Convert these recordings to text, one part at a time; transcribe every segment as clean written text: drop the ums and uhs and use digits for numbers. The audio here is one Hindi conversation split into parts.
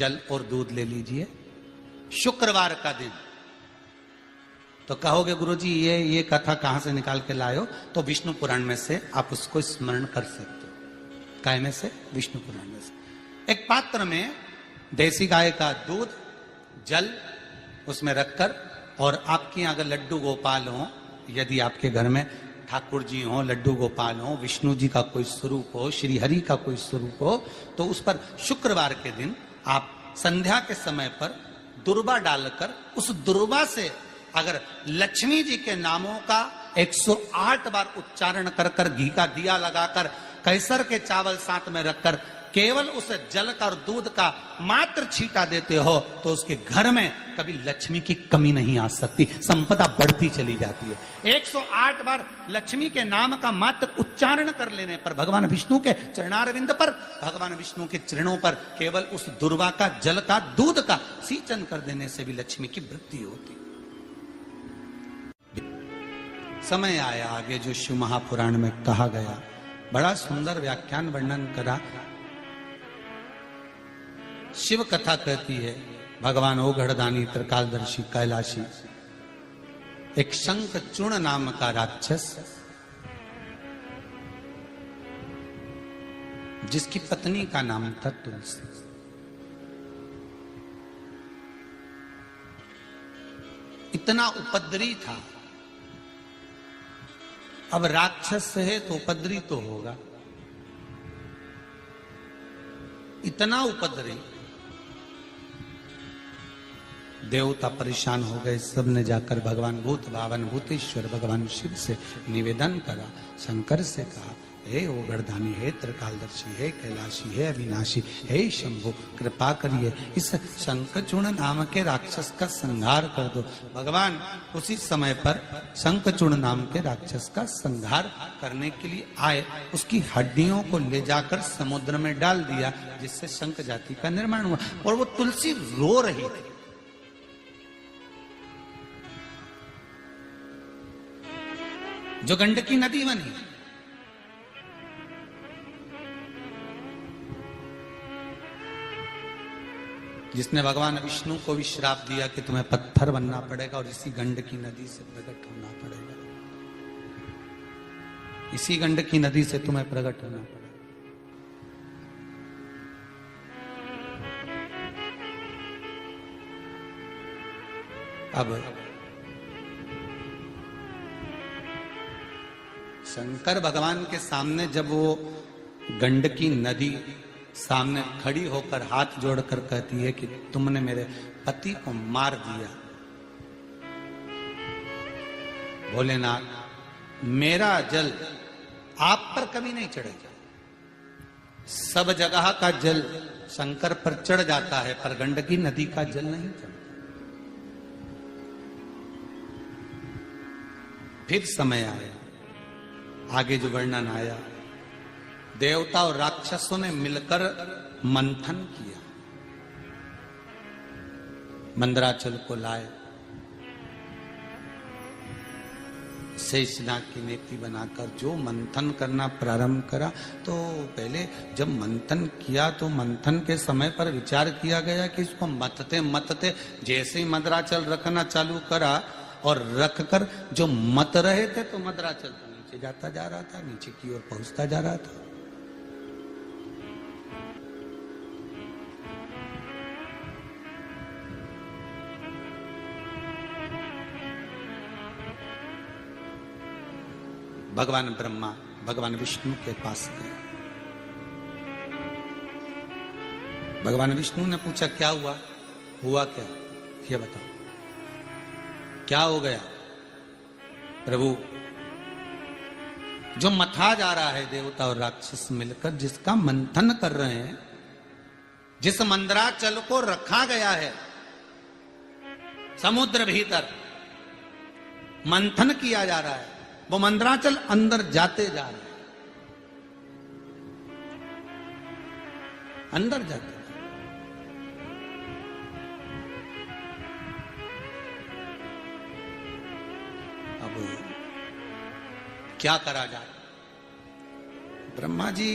जल और दूध ले लीजिए। शुक्रवार का दिन। तो कहोगे गुरुजी ये कथा कहां से निकाल के लाए हो? तो विष्णु पुराण में से आप उसको स्मरण कर सकते हो। काय में से? विष्णु पुराण में से। एक पात्र में देसी गाय का दूध, जल उसमें रखकर, और आपके अगर लड्डू गोपाल हो, यदि आपके घर में ठाकुर जी हो, लड्डू गोपाल हो, विष्णु जी का कोई स्वरूप हो, श्री हरि का कोई स्वरूप हो, तो उस पर शुक्रवार के दिन आप संध्या के समय पर दुर्वा डालकर उस दुर्वा से अगर लक्ष्मी जी के नामों का 108 बार उच्चारण कर कर, घी का दिया लगाकर, कैसर के चावल साथ में रखकर केवल उस जल का और दूध का मात्र छींटा देते हो, तो उसके घर में कभी लक्ष्मी की कमी नहीं आ सकती, संपदा बढ़ती चली जाती है। 108 बार लक्ष्मी के नाम का मात्र उच्चारण कर लेने पर, भगवान विष्णु के चरणारविंद पर, भगवान विष्णु के चरणों पर केवल उस दुर्वा का, जल का, दूध का सिंचन कर देने से भी लक्ष्मी की वृद्धि होती। समय आया आगे जो शिव महापुराण में कहा गया, बड़ा सुंदर व्याख्यान वर्णन करा। शिव कथा कहती है, भगवान ओघड़दानी त्रिकालदर्शी कैलाशी, एक शंखचूर्ण नाम का राक्षस, जिसकी पत्नी का नाम था तुलसी, इतना उपद्रवी था। अब राक्षस है तो उपद्रवी तो होगा, इतना उपद्रवी। देवता परेशान हो गए, सबने जाकर भगवान भूत भावन भूतेश्वर भगवान शिव से निवेदन करा, शंकर से कहा, हे ओघड़दानी, हे त्रिकालदर्शी, हे कैलाशी, हे अविनाशी, हे शंभु, कृपा करिए इस शंखचूर्ण नाम के राक्षस का संहार कर दो। भगवान उसी समय पर शंखचूर्ण नाम के राक्षस का संहार करने के लिए आए, उसकी हड्डियों को ले जाकर समुद्र में डाल दिया, जिससे शंख जाति का निर्माण हुआ। और वो तुलसी रो रही थी। जो गंडकी नदी बनी, जिसने भगवान विष्णु को भी श्राप दिया कि तुम्हें पत्थर बनना पड़ेगा और इसी गंडकी नदी से प्रकट होना पड़ेगा, इसी गंडकी नदी से तुम्हें प्रकट होना पड़ेगा। अब शंकर भगवान के सामने जब वो गंडकी नदी सामने खड़ी होकर हाथ जोड़कर कहती है कि तुमने मेरे पति को मार दिया, भोलेनाथ मेरा जल आप पर कभी नहीं चढ़ेगा। सब जगह का जल शंकर पर चढ़ जाता है, पर गंडकी नदी का जल नहीं चढ़ता। फिर समय आया, आगे जो वर्णन आया, देवता और राक्षसों ने मिलकर मंथन किया, मंदराचल को लाए, शेषनाग की नेति बनाकर जो मंथन करना प्रारंभ करा। तो पहले जब मंथन किया तो मंथन के समय पर विचार किया गया कि इसको मतते मतते जैसे ही मंदराचल रखना चालू करा और रखकर जो मत रहे थे, तो मंदराचल तो नीचे जाता जा रहा था, नीचे की ओर पहुंचता जा रहा था। भगवान ब्रह्मा भगवान विष्णु के पास गए। भगवान विष्णु ने पूछा क्या हुआ? हुआ क्या? ये बताओ क्या हो गया? प्रभु जो मथा जा रहा है देवता और राक्षस मिलकर, जिसका मंथन कर रहे हैं, जिस मंदराचल को रखा गया है समुद्र भीतर मंथन किया जा रहा है, वो मंदराचल अंदर जाते जा रहे हैं, अंदर जाते। अब क्या करा जाए? ब्रह्मा जी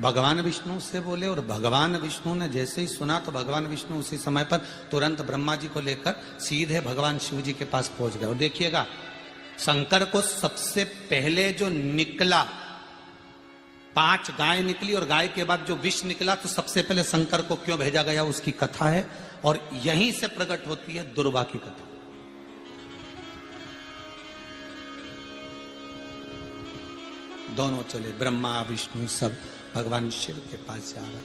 भगवान विष्णु से बोले, और भगवान विष्णु ने जैसे ही सुना तो भगवान विष्णु उसी समय पर तुरंत ब्रह्मा जी को लेकर सीधे भगवान शिव जी के पास पहुंच गए। और देखिएगा, शंकर को सबसे पहले जो निकला, 5 गाय निकली और गाय के बाद जो विष निकला, तो सबसे पहले शंकर को क्यों भेजा गया उसकी कथा है, और यहीं से प्रकट होती है दुर्वा की कथा। दोनों चले, ब्रह्मा विष्णु सब भगवान शिव के पास जा रहे,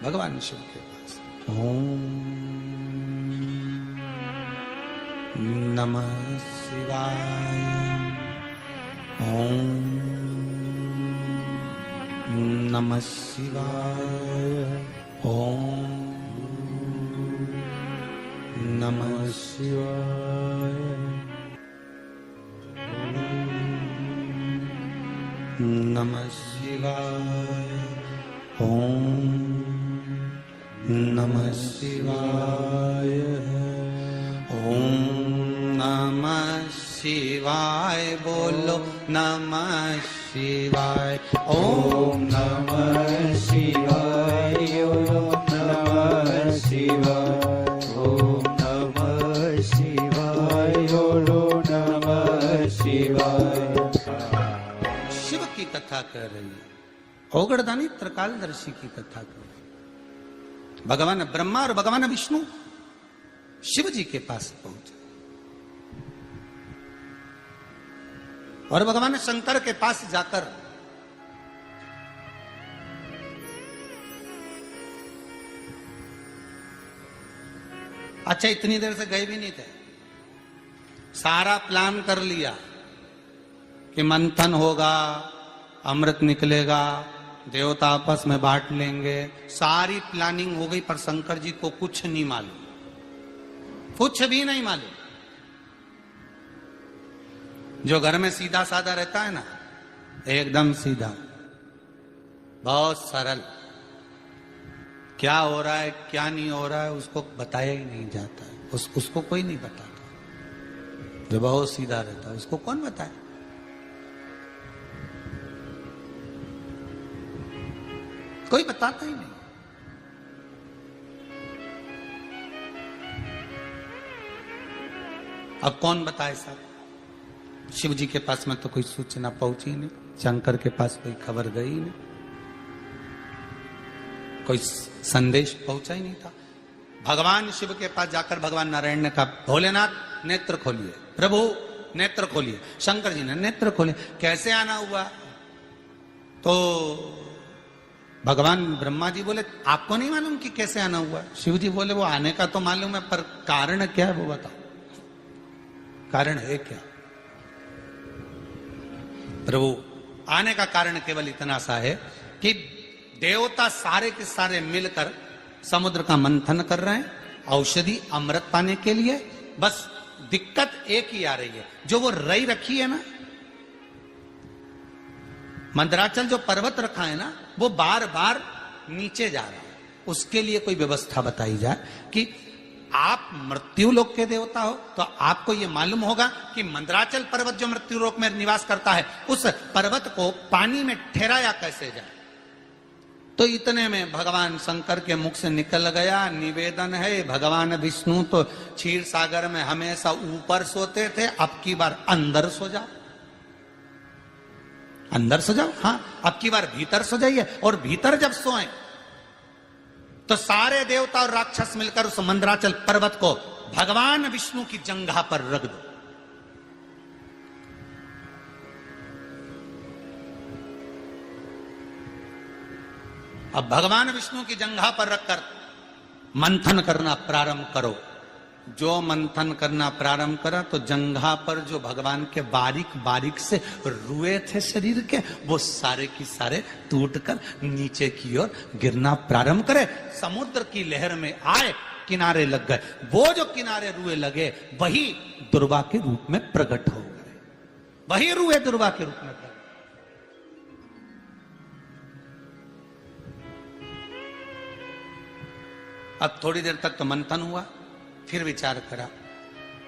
भगवान शिव के पास। ओम नमः शिवाय, ओम नमः शिवाय, ओम नमः शिवाय, नमः शिवाय, ओम नमः शिवाय, ओम नमः शिवाय, बोलो नमः शिवाय, ओम नमः शिवाय, ओम नमः शिवाय, ओम नमः शिवाय, ओम नमः शिवाय। शिव की कथा कर रही है, औगड़दानी त्रिकालदर्शी की कथा कर रही है। भगवान ब्रह्मा और भगवान विष्णु शिव जी के पास पहुंचे, और भगवान शंकर के पास जाकर अच्छा, इतनी देर से गए भी नहीं थे, सारा प्लान कर लिया कि मंथन होगा, अमृत निकलेगा, देवता आपस में बांट लेंगे, सारी प्लानिंग हो गई, पर शंकर जी को कुछ नहीं मालूम, कुछ भी नहीं मालूम। जो घर में सीधा साधा रहता है ना, एकदम सीधा, बहुत सरल, क्या हो रहा है क्या नहीं हो रहा है उसको बताया ही नहीं जाता है, उसको कोई नहीं बताता। जो बहुत सीधा रहता है उसको कौन बताए? कोई बताता ही नहीं। अब कौन बताए साहब? शिव जी के पास में तो कोई सूचना पहुंची नहीं, शंकर के पास कोई खबर गई नहीं, कोई संदेश पहुंचा ही नहीं था। भगवान शिव के पास जाकर भगवान नारायण ने कहा, भोलेनाथ नेत्र खोलिए, प्रभु नेत्र खोलिए। शंकर जी ने नेत्र खोले, कैसे आना हुआ? तो भगवान ब्रह्मा जी बोले, आपको नहीं मालूम कि कैसे आना हुआ? शिव जी बोले, वो आने का तो मालूम है, पर कारण क्या है वो बताओ, कारण है क्या? प्रभु, आने का कारण केवल इतना सा है कि देवता सारे के सारे मिलकर समुद्र का मंथन कर रहे हैं औषधि अमृत पाने के लिए। बस दिक्कत एक ही आ रही है, जो वो रई रखी है ना, मंदराचल जो पर्वत रखा है ना, वो बार बार नीचे जा रहा है। उसके लिए कोई व्यवस्था बताई जाए कि आप मृत्यु लोक के देवता हो, तो आपको यह मालूम होगा कि मंदराचल पर्वत जो मृत्यु लोक में निवास करता है, उस पर्वत को पानी में ठहराया कैसे जाए। तो इतने में भगवान शंकर के मुख से निकल गया, निवेदन है, भगवान विष्णु तो क्षीर सागर में हमेशा ऊपर सोते थे, अब की बार अंदर सो जाओ, अंदर सो जाओ। हाँ, अब की बार भीतर सो जाइए, और भीतर जब सोए तो सारे देवता और राक्षस मिलकर उस मंदराचल पर्वत को भगवान विष्णु की जंघा पर रख दो। अब भगवान विष्णु की जंघा पर रखकर मंथन करना प्रारंभ करो। जो मंथन करना प्रारंभ करा तो जंघा पर जो भगवान के बारीक बारीक से रुए थे शरीर के, वो सारे की सारे टूटकर नीचे की ओर गिरना प्रारंभ करे, समुद्र की लहर में आए, किनारे लग गए। वो जो किनारे रुए लगे वही दुर्वा के रूप में प्रकट हो गए, वही रुए दुर्वा के रूप में प्रकट। अब थोड़ी देर तक तो मंथन हुआ, फिर विचार करा।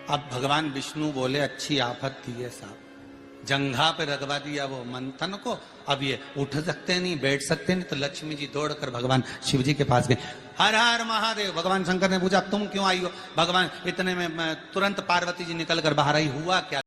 अब भगवान विष्णु बोले, अच्छी आफत थी है साहब, जंघा पे रगवा दिया वो मंथन को। अब ये उठ सकते नहीं, बैठ सकते नहीं, तो लक्ष्मी जी दौड़कर भगवान शिव जी के पास गए। हर हर महादेव। भगवान शंकर ने पूछा तुम क्यों आई हो? भगवान इतने में तुरंत पार्वती जी निकल कर बाहर आई। हुआ क्या?